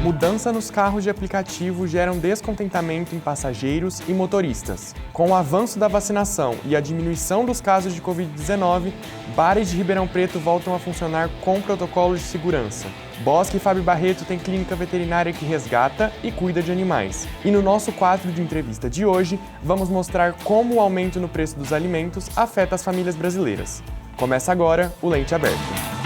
mudança nos carros de aplicativo gera um descontentamento em passageiros e motoristas. Com o avanço da vacinação e a diminuição dos casos de Covid-19, bares de Ribeirão Preto voltam a funcionar com protocolos de segurança. Bosque Fábio Barreto tem clínica veterinária que resgata e cuida de animais. E no nosso quadro de entrevista de hoje, vamos mostrar como o aumento no preço dos alimentos afeta as famílias brasileiras. Começa agora o Lente Aberta.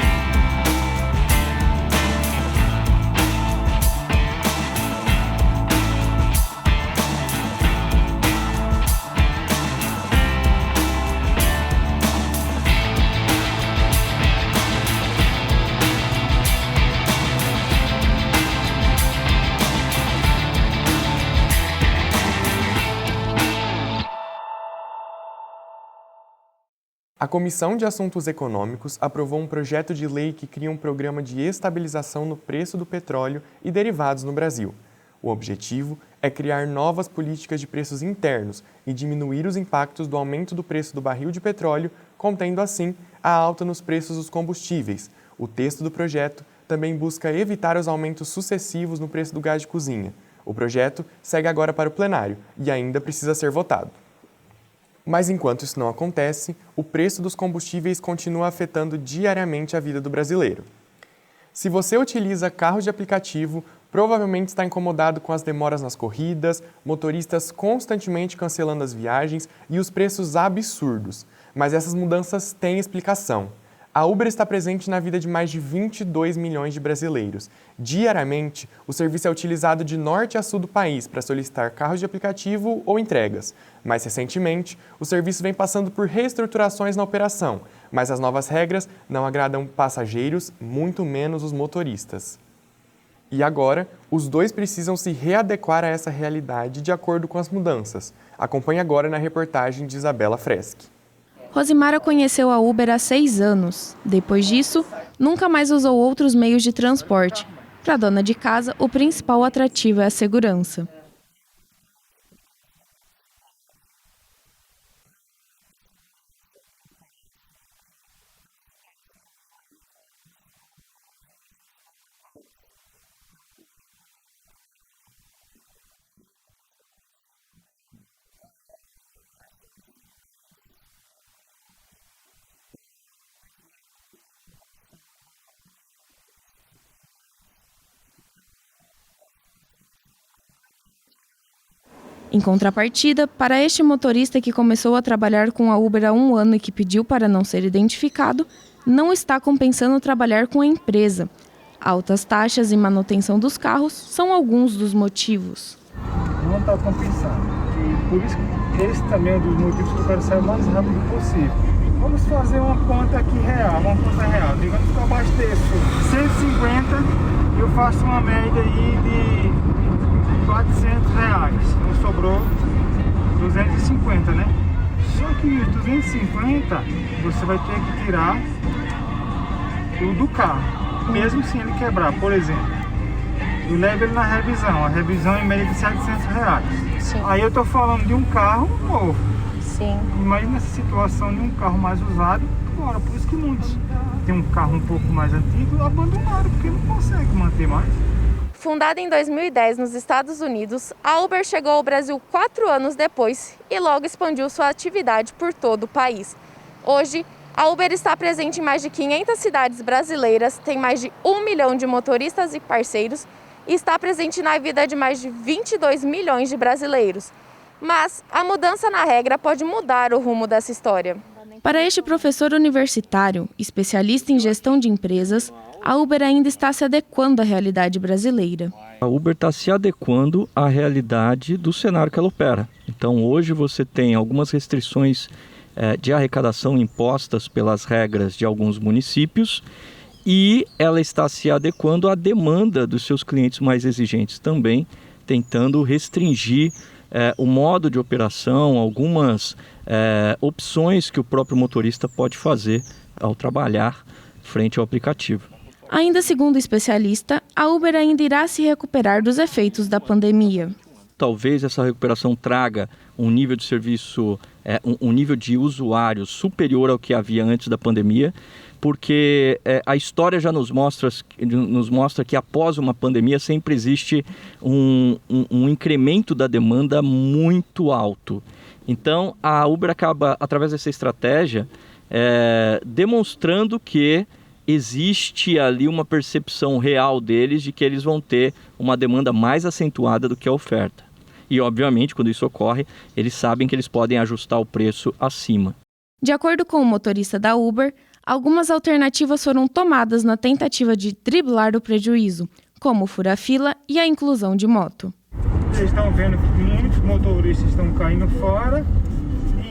A Comissão de Assuntos Econômicos aprovou um projeto de lei que cria um programa de estabilização no preço do petróleo e derivados no Brasil. O objetivo é criar novas políticas de preços internos e diminuir os impactos do aumento do preço do barril de petróleo, contendo assim a alta nos preços dos combustíveis. O texto do projeto também busca evitar os aumentos sucessivos no preço do gás de cozinha. O projeto segue agora para o plenário e ainda precisa ser votado. Mas enquanto isso não acontece, o preço dos combustíveis continua afetando diariamente a vida do brasileiro. Se você utiliza carros de aplicativo, provavelmente está incomodado com as demoras nas corridas, motoristas constantemente cancelando as viagens e os preços absurdos. Mas essas mudanças têm explicação. A Uber está presente na vida de mais de 22 milhões de brasileiros. Diariamente, o serviço é utilizado de norte a sul do país para solicitar carros de aplicativo ou entregas. Mais recentemente, o serviço vem passando por reestruturações na operação, mas as novas regras não agradam passageiros, muito menos os motoristas. E agora, os dois precisam se readequar a essa realidade de acordo com as mudanças. Acompanhe agora na reportagem de Isabela Freschi. Rosimara conheceu a Uber há 6 anos. Depois disso, nunca mais usou outros meios de transporte. Para a dona de casa, o principal atrativo é a segurança. Em contrapartida, para este motorista que começou a trabalhar com a Uber há 1 ano e que pediu para não ser identificado, não está compensando trabalhar com a empresa. Altas taxas e manutenção dos carros são alguns dos motivos. Não está compensando. E por isso que esse também é um dos motivos que eu quero sair o mais rápido possível. Vamos fazer uma conta aqui real, uma conta real. Digamos que eu abasteço 150 e eu faço uma média aí de R$400, então sobrou 250, né? Só que os 250 você vai ter que tirar do carro, mesmo sem ele quebrar. Por exemplo, eu levo ele na revisão, a revisão em média de R$700. Sim. Aí eu tô falando de um carro novo. Sim. Imagina essa situação de um carro mais usado, agora, por isso que muitos tem um carro um pouco mais antigo abandonaram, porque não consegue manter mais. Fundada em 2010 nos Estados Unidos, a Uber chegou ao Brasil 4 anos depois e logo expandiu sua atividade por todo o país. Hoje, a Uber está presente em mais de 500 cidades brasileiras, tem mais de 1 milhão de motoristas e parceiros e está presente na vida de mais de 22 milhões de brasileiros. Mas a mudança na regra pode mudar o rumo dessa história. Para este professor universitário, especialista em gestão de empresas, a Uber ainda está se adequando à realidade brasileira. A Uber está se adequando à realidade do cenário que ela opera. Então, hoje você tem algumas restrições de arrecadação impostas pelas regras de alguns municípios e ela está se adequando à demanda dos seus clientes mais exigentes também, tentando restringir o modo de operação, algumas opções que o próprio motorista pode fazer ao trabalhar frente ao aplicativo. Ainda segundo o especialista, a Uber ainda irá se recuperar dos efeitos da pandemia. Talvez essa recuperação traga um nível de serviço um nível de usuários superior ao que havia antes da pandemia, porque a história já nos mostra que após uma pandemia sempre existe um incremento da demanda muito alto. Então, a Uber acaba, através dessa estratégia, demonstrando que existe ali uma percepção real deles de que eles vão ter uma demanda mais acentuada do que a oferta. E, obviamente, quando isso ocorre, eles sabem que eles podem ajustar o preço acima. De acordo com o motorista da Uber, algumas alternativas foram tomadas na tentativa de driblar o prejuízo, como o fura-fila e a inclusão de moto. Eles estão vendo que muitos motoristas estão caindo fora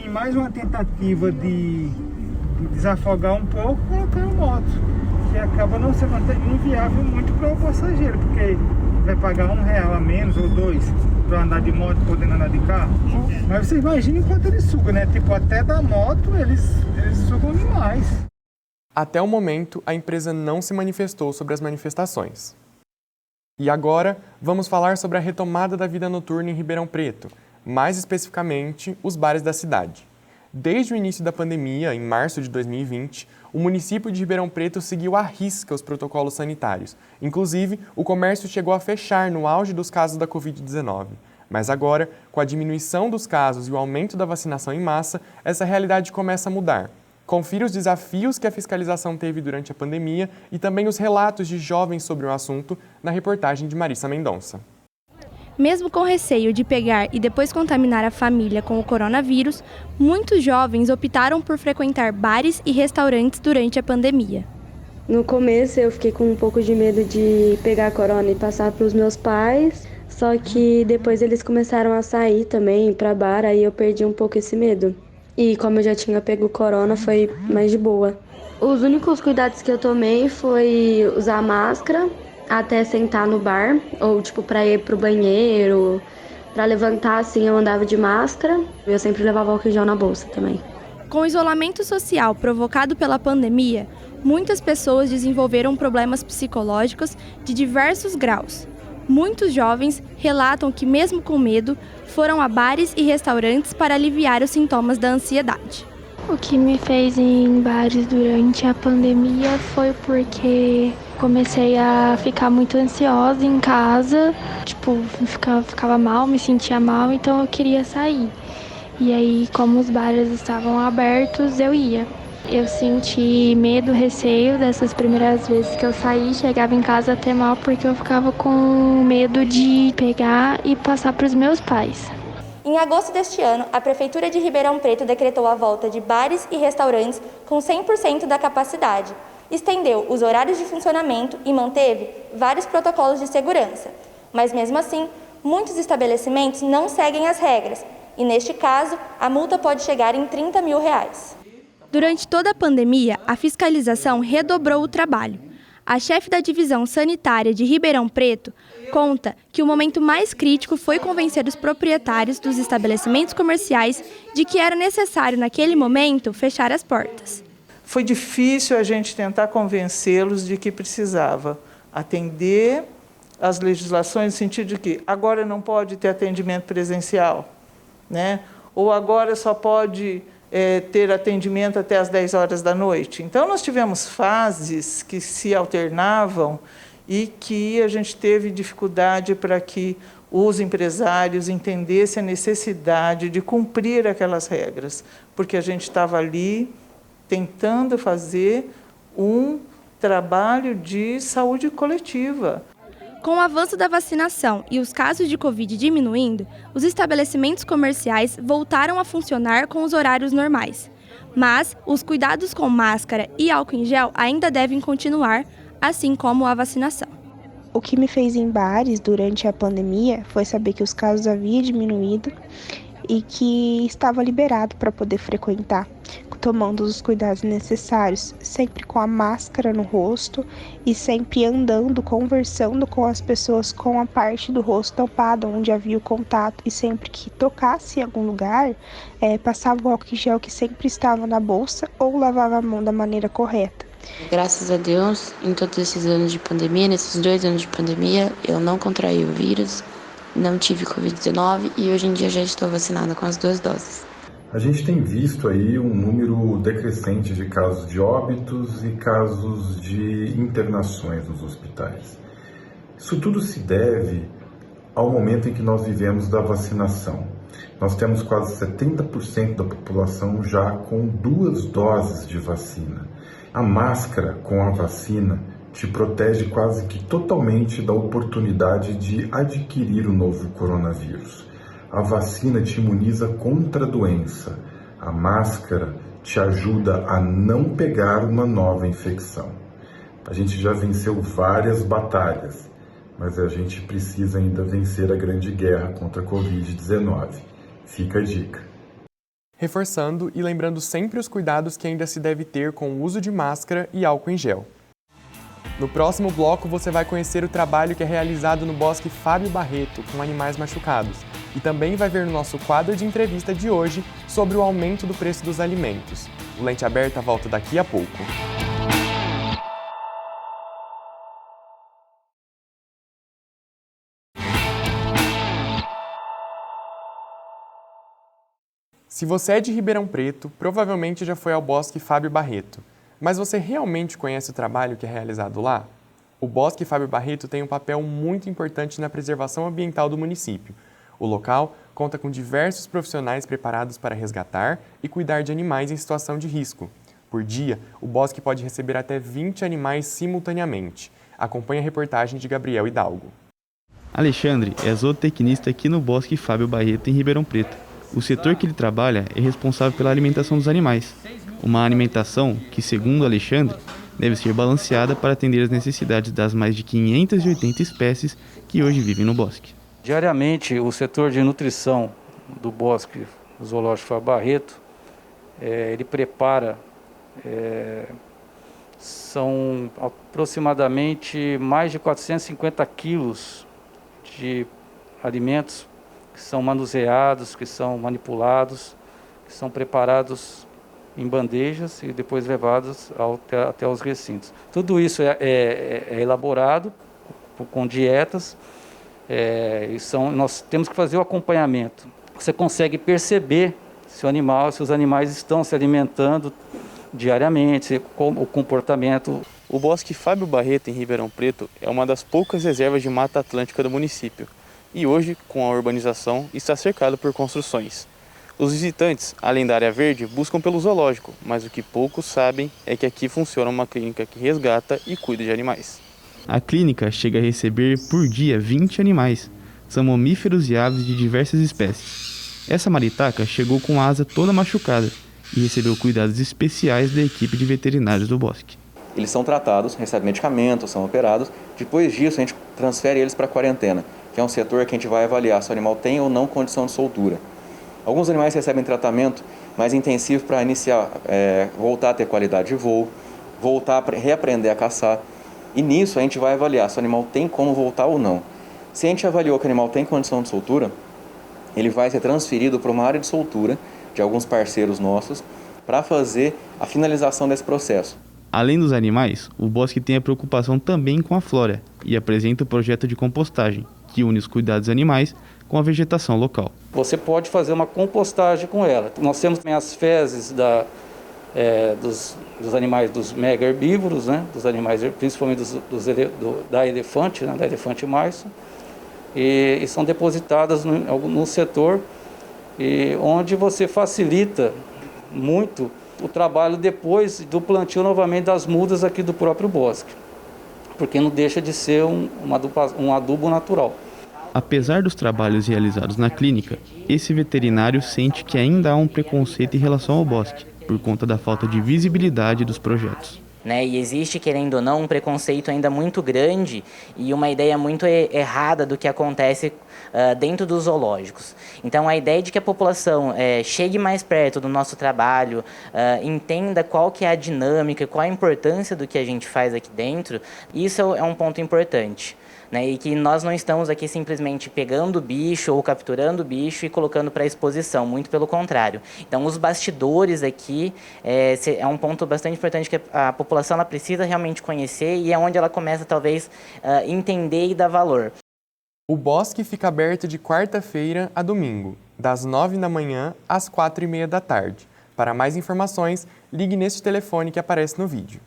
e mais uma tentativa de desafogar um pouco, colocar moto, que acaba não sendo inviável muito para o passageiro, porque vai pagar R$1 a menos ou R$2 para andar de moto podendo andar de carro. Mas você imagina enquanto eles sugam, né? Tipo, até da moto eles sugam demais. Até o momento, a empresa não se manifestou sobre as manifestações. E agora, vamos falar sobre a retomada da vida noturna em Ribeirão Preto, mais especificamente, os bares da cidade. Desde o início da pandemia, em março de 2020, o município de Ribeirão Preto seguiu à risca os protocolos sanitários. Inclusive, o comércio chegou a fechar no auge dos casos da Covid-19. Mas agora, com a diminuição dos casos e o aumento da vacinação em massa, essa realidade começa a mudar. Confira os desafios que a fiscalização teve durante a pandemia e também os relatos de jovens sobre o assunto na reportagem de Marissa Mendonça. Mesmo com receio de pegar e depois contaminar a família com o coronavírus, muitos jovens optaram por frequentar bares e restaurantes durante a pandemia. No começo eu fiquei com um pouco de medo de pegar a corona e passar para os meus pais, só que depois eles começaram a sair também para bar, aí eu perdi um pouco esse medo. E como eu já tinha pego corona, foi mais de boa. Os únicos cuidados que eu tomei foi usar máscara até sentar no bar, ou tipo para ir pro banheiro, para levantar assim eu andava de máscara. Eu sempre levava álcool em gel na bolsa também. Com o isolamento social provocado pela pandemia, muitas pessoas desenvolveram problemas psicológicos de diversos graus. Muitos jovens relatam que, mesmo com medo, foram a bares e restaurantes para aliviar os sintomas da ansiedade. O que me fez ir em bares durante a pandemia foi porque comecei a ficar muito ansiosa em casa, ficava mal, me sentia mal, então eu queria sair. E aí, como os bares estavam abertos, eu ia. Eu senti medo, receio dessas primeiras vezes que eu saí, chegava em casa até mal porque eu ficava com medo de pegar e passar para os meus pais. Em agosto deste ano, a Prefeitura de Ribeirão Preto decretou a volta de bares e restaurantes com 100% da capacidade, estendeu os horários de funcionamento e manteve vários protocolos de segurança. Mas mesmo assim, muitos estabelecimentos não seguem as regras e, neste caso, a multa pode chegar em R$30 mil. Durante toda a pandemia, a fiscalização redobrou o trabalho. A chefe da divisão sanitária de Ribeirão Preto conta que o momento mais crítico foi convencer os proprietários dos estabelecimentos comerciais de que era necessário, naquele momento, fechar as portas. Foi difícil a gente tentar convencê-los de que precisava atender às legislações no sentido de que agora não pode ter atendimento presencial, né? Ou agora só pode ter atendimento até às 10 horas da noite. Então, nós tivemos fases que se alternavam e que a gente teve dificuldade para que os empresários entendessem a necessidade de cumprir aquelas regras, porque a gente estava ali tentando fazer um trabalho de saúde coletiva. Com o avanço da vacinação e os casos de Covid diminuindo, os estabelecimentos comerciais voltaram a funcionar com os horários normais. Mas os cuidados com máscara e álcool em gel ainda devem continuar, assim como a vacinação. O que me fez ir em bares durante a pandemia foi saber que os casos haviam diminuído e que estava liberado para poder frequentar, tomando os cuidados necessários, sempre com a máscara no rosto e sempre andando, conversando com as pessoas com a parte do rosto tampada, onde havia o contato, e sempre que tocasse em algum lugar, passava o álcool em gel que sempre estava na bolsa ou lavava a mão da maneira correta. Graças a Deus, em todos esses anos de pandemia, nesses 2 anos de pandemia, eu não contraí o vírus, não tive Covid-19 e hoje em dia já estou vacinada com as 2 doses. A gente tem visto aí um número decrescente de casos de óbitos e casos de internações nos hospitais. Isso tudo se deve ao momento em que nós vivemos da vacinação. Nós temos quase 70% da população já com 2 doses de vacina. A máscara com a vacina te protege quase que totalmente da oportunidade de adquirir o novo coronavírus. A vacina te imuniza contra a doença. A máscara te ajuda a não pegar uma nova infecção. A gente já venceu várias batalhas, mas a gente precisa ainda vencer a grande guerra contra a Covid-19. Fica a dica. Reforçando e lembrando sempre os cuidados que ainda se deve ter com o uso de máscara e álcool em gel. No próximo bloco você vai conhecer o trabalho que é realizado no Bosque Fábio Barreto com animais machucados e também vai ver no nosso quadro de entrevista de hoje sobre o aumento do preço dos alimentos. O Lente Aberta volta daqui a pouco. Se você é de Ribeirão Preto, provavelmente já foi ao Bosque Fábio Barreto. Mas você realmente conhece o trabalho que é realizado lá? O Bosque Fábio Barreto tem um papel muito importante na preservação ambiental do município. O local conta com diversos profissionais preparados para resgatar e cuidar de animais em situação de risco. Por dia, o bosque pode receber até 20 animais simultaneamente. Acompanhe a reportagem de Gabriel Hidalgo. Alexandre é zootecnista aqui no Bosque Fábio Barreto, em Ribeirão Preto. O setor que ele trabalha é responsável pela alimentação dos animais. Uma alimentação que, segundo Alexandre, deve ser balanceada para atender às necessidades das mais de 580 espécies que hoje vivem no bosque. Diariamente, o setor de nutrição do Bosque Zoológico Fábio Barreto, ele prepara, são aproximadamente mais de 450 quilos de alimentos que são manuseados, que são manipulados, que são preparados em bandejas e depois levados até os recintos. Tudo isso é elaborado com dietas, nós temos que fazer o acompanhamento. Você consegue perceber se os animais estão se alimentando diariamente, o comportamento. O Bosque Fábio Barreto, em Ribeirão Preto, é uma das poucas reservas de mata atlântica do município. E hoje, com a urbanização, está cercado por construções. Os visitantes, além da área verde, buscam pelo zoológico, mas o que poucos sabem é que aqui funciona uma clínica que resgata e cuida de animais. A clínica chega a receber por dia 20 animais. São mamíferos e aves de diversas espécies. Essa maritaca chegou com a asa toda machucada e recebeu cuidados especiais da equipe de veterinários do bosque. Eles são tratados, recebem medicamentos, são operados. Depois disso, a gente transfere eles para a quarentena, que é um setor que a gente vai avaliar se o animal tem ou não condição de soltura. Alguns animais recebem tratamento mais intensivo para voltar a ter qualidade de voo, voltar a reaprender a caçar. E nisso a gente vai avaliar se o animal tem como voltar ou não. Se a gente avaliou que o animal tem condição de soltura, ele vai ser transferido para uma área de soltura de alguns parceiros nossos para fazer a finalização desse processo. Além dos animais, o bosque tem a preocupação também com a flora e apresenta o projeto de compostagem, que une os cuidados animais com a vegetação local. Você pode fazer uma compostagem com ela. Nós temos também as fezes dos animais, dos mega herbívoros, né? Dos animais, principalmente da elefante, né? Da elefante março, e são depositadas no setor, onde você facilita muito o trabalho depois do plantio novamente das mudas aqui do próprio bosque, porque não deixa de ser um adubo natural. Apesar dos trabalhos realizados na clínica, esse veterinário sente que ainda há um preconceito em relação ao bosque, por conta da falta de visibilidade dos projetos. E existe, querendo ou não, um preconceito ainda muito grande e uma ideia muito errada do que acontece dentro dos zoológicos. Então, a ideia de que a população chegue mais perto do nosso trabalho, entenda qual que é a dinâmica, qual a importância do que a gente faz aqui dentro, isso é um ponto importante. E que nós não estamos aqui simplesmente pegando o bicho ou capturando o bicho e colocando para exposição, muito pelo contrário. Então, os bastidores aqui é um ponto bastante importante que a população ela precisa realmente conhecer e é onde ela começa, talvez, entender e dar valor. O bosque fica aberto de quarta-feira a domingo, das 9 da manhã às 4h30 da tarde. Para mais informações, ligue neste telefone que aparece no vídeo.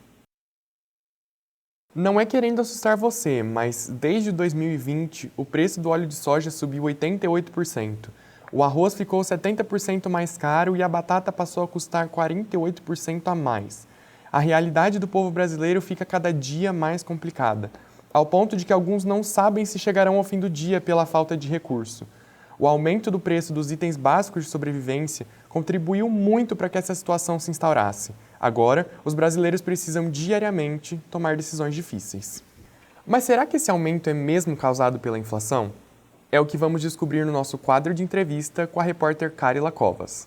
Não é querendo assustar você, mas desde 2020 o preço do óleo de soja subiu 88%. O arroz ficou 70% mais caro e a batata passou a custar 48% a mais. A realidade do povo brasileiro fica cada dia mais complicada, ao ponto de que alguns não sabem se chegarão ao fim do dia pela falta de recurso. O aumento do preço dos itens básicos de sobrevivência contribuiu muito para que essa situação se instaurasse. Agora, os brasileiros precisam diariamente tomar decisões difíceis. Mas será que esse aumento é mesmo causado pela inflação? É o que vamos descobrir no nosso quadro de entrevista com a repórter Carila Covas.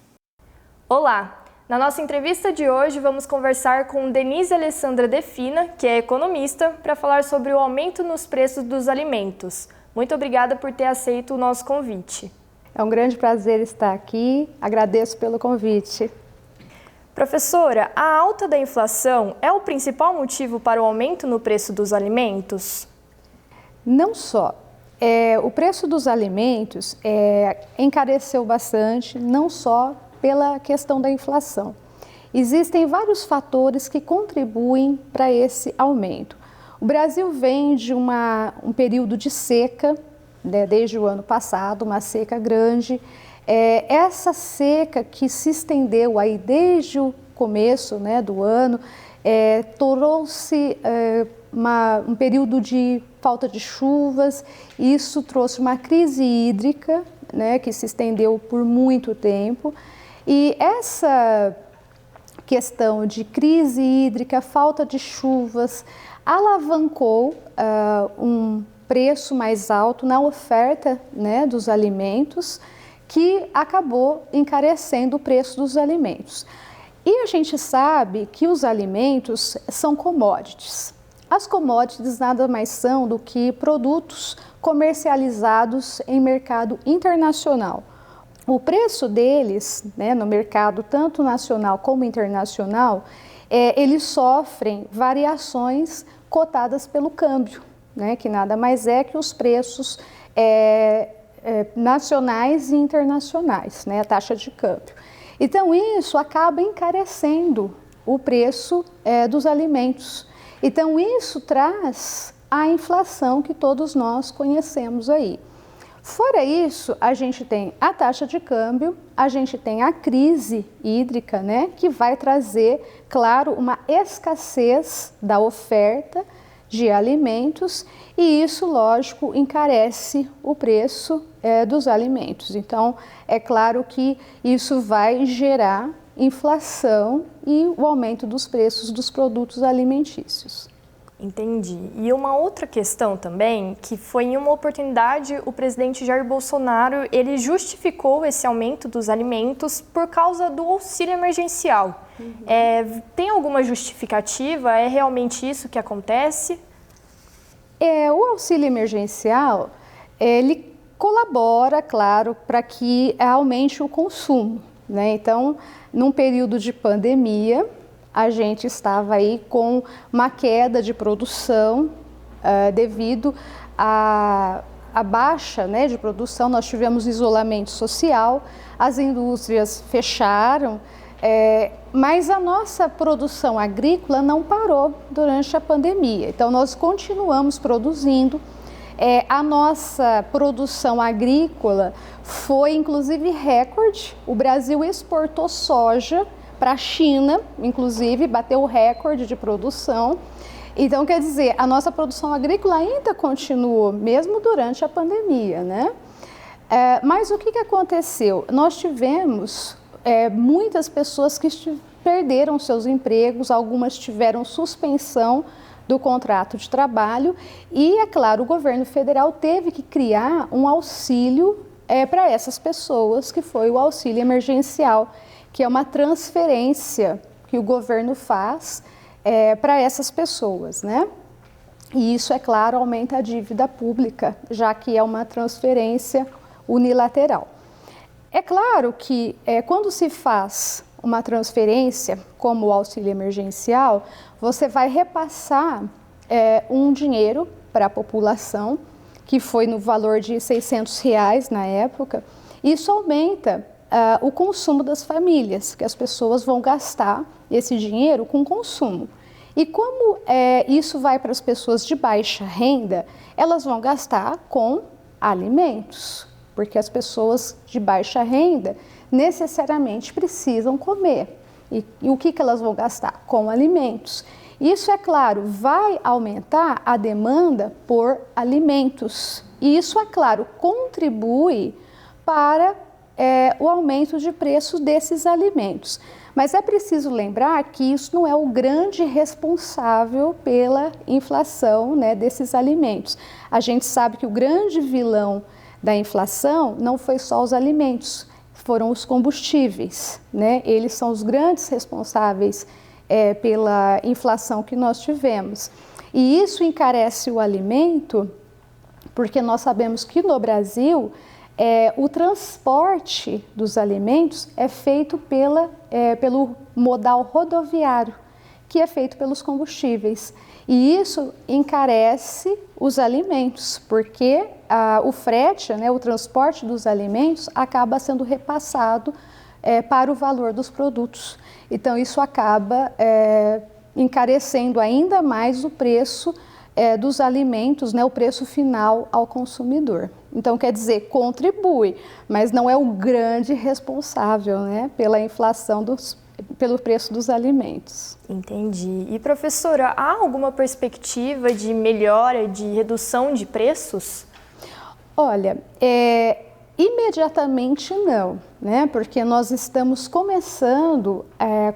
Olá! Na nossa entrevista de hoje, vamos conversar com Denise Alessandra Defina, que é economista, para falar sobre o aumento nos preços dos alimentos. Muito obrigada por ter aceito o nosso convite. É um grande prazer estar aqui, agradeço pelo convite. Professora, a alta da inflação é o principal motivo para o aumento no preço dos alimentos? Não só. O preço dos alimentos encareceu bastante, não só pela questão da inflação. Existem vários fatores que contribuem para esse aumento. O Brasil vem de um período de seca, né, desde o ano passado, uma seca grande. Essa seca que se estendeu aí desde o começo, né, do ano, trouxe um período de falta de chuvas. Isso trouxe uma crise hídrica, né, que se estendeu por muito tempo. E essa questão de crise hídrica, falta de chuvas, alavancou um preço mais alto na oferta, né, dos alimentos, que acabou encarecendo o preço dos alimentos. E a gente sabe que os alimentos são commodities. As commodities nada mais são do que produtos comercializados em mercado internacional. O preço deles, né, no mercado tanto nacional como internacional, eles sofrem variações cotadas pelo câmbio, né, que nada mais é que os preços nacionais e internacionais, né, a taxa de câmbio. Então isso acaba encarecendo o preço dos alimentos. Então isso traz a inflação que todos nós conhecemos aí. Fora isso, a gente tem a taxa de câmbio, a gente tem a crise hídrica, né, que vai trazer, claro, uma escassez da oferta de alimentos e isso, lógico, encarece o preço dos alimentos. Então, é claro que isso vai gerar inflação e o aumento dos preços dos produtos alimentícios. Entendi. E uma outra questão também, que foi em uma oportunidade o presidente Jair Bolsonaro, ele justificou esse aumento dos alimentos por causa do auxílio emergencial. Tem alguma justificativa? É realmente isso que acontece? O auxílio emergencial, ele colabora, claro, para que aumente o consumo, né? Então, num período de pandemia, a gente estava aí com uma queda de produção devido à baixa, né, de produção. Nós tivemos isolamento social, as indústrias fecharam, mas a nossa produção agrícola não parou durante a pandemia. Então, nós continuamos produzindo. A nossa produção agrícola foi, inclusive, recorde. O Brasil exportou soja para a China, inclusive, bateu o recorde de produção. Então, quer dizer, a nossa produção agrícola ainda continuou, mesmo durante a pandemia, né? Mas o que aconteceu? Nós tivemos muitas pessoas que perderam seus empregos, algumas tiveram suspensão do contrato de trabalho e, é claro, o governo federal teve que criar um auxílio para essas pessoas, que foi o auxílio emergencial, que é uma transferência que o governo faz para essas pessoas, né? E isso, é claro, aumenta a dívida pública, já que é uma transferência unilateral. É claro que quando se faz uma transferência, como o auxílio emergencial, você vai repassar um dinheiro para a população, que foi no valor de R$600 na época, Isso aumenta o consumo das famílias, que as pessoas vão gastar esse dinheiro com consumo. E como isso vai para as pessoas de baixa renda, elas vão gastar com alimentos, porque as pessoas de baixa renda necessariamente precisam comer. E o que elas vão gastar? Com alimentos. Isso, é claro, vai aumentar a demanda por alimentos. E isso, é claro, contribui para o aumento de preço desses alimentos. Mas é preciso lembrar que isso não é o grande responsável pela inflação, né, desses alimentos. A gente sabe que o grande vilão da inflação não foi só os alimentos, foram os combustíveis, né? Eles são os grandes responsáveis pela inflação que nós tivemos. E isso encarece o alimento, porque nós sabemos que no Brasil o transporte dos alimentos é feito pelo modal rodoviário, que é feito pelos combustíveis. E isso encarece os alimentos, porque o frete, né, o transporte dos alimentos, acaba sendo repassado para o valor dos produtos. Então, isso acaba encarecendo ainda mais o preço dos alimentos, né, o preço final ao consumidor. Então, quer dizer, contribui, mas não é o grande responsável, né, pela inflação pelo preço dos alimentos. Entendi. E, professora, há alguma perspectiva de melhora, de redução de preços? Olha, imediatamente não, né? Porque nós estamos começando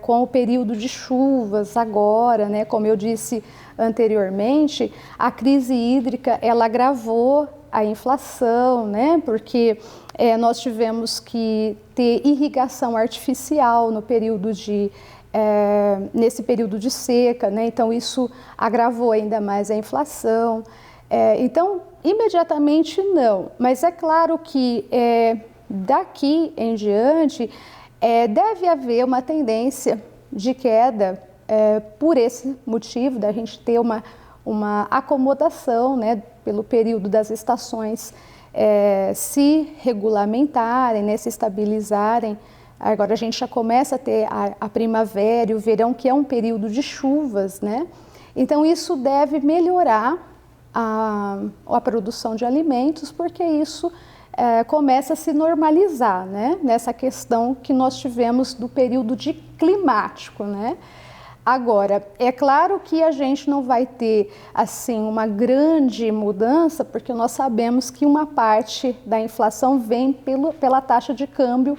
com o período de chuvas agora, né? Como eu disse anteriormente, a crise hídrica ela agravou a inflação, né? Porque nós tivemos que ter irrigação artificial nesse período de seca, né? Então isso agravou ainda mais a inflação. Então, imediatamente não, mas é claro que daqui em diante deve haver uma tendência de queda por esse motivo da gente ter uma acomodação, né, pelo período das estações se regulamentarem, né, se estabilizarem. Agora a gente já começa a ter a primavera e o verão, que é um período de chuvas, né? Então isso deve melhorar a produção de alimentos, porque isso começa a se normalizar, né? Nessa questão que nós tivemos do período climático, né? Agora, é claro que a gente não vai ter assim uma grande mudança, porque nós sabemos que uma parte da inflação vem pela taxa de câmbio,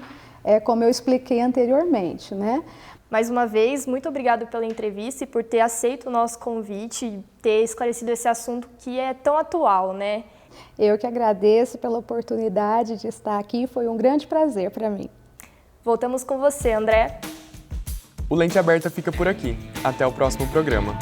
como eu expliquei anteriormente, né? Mais uma vez, muito obrigada pela entrevista e por ter aceito o nosso convite e ter esclarecido esse assunto que é tão atual, né? Eu que agradeço pela oportunidade de estar aqui, foi um grande prazer para mim. Voltamos com você, André. O Lente Aberta fica por aqui. Até o próximo programa.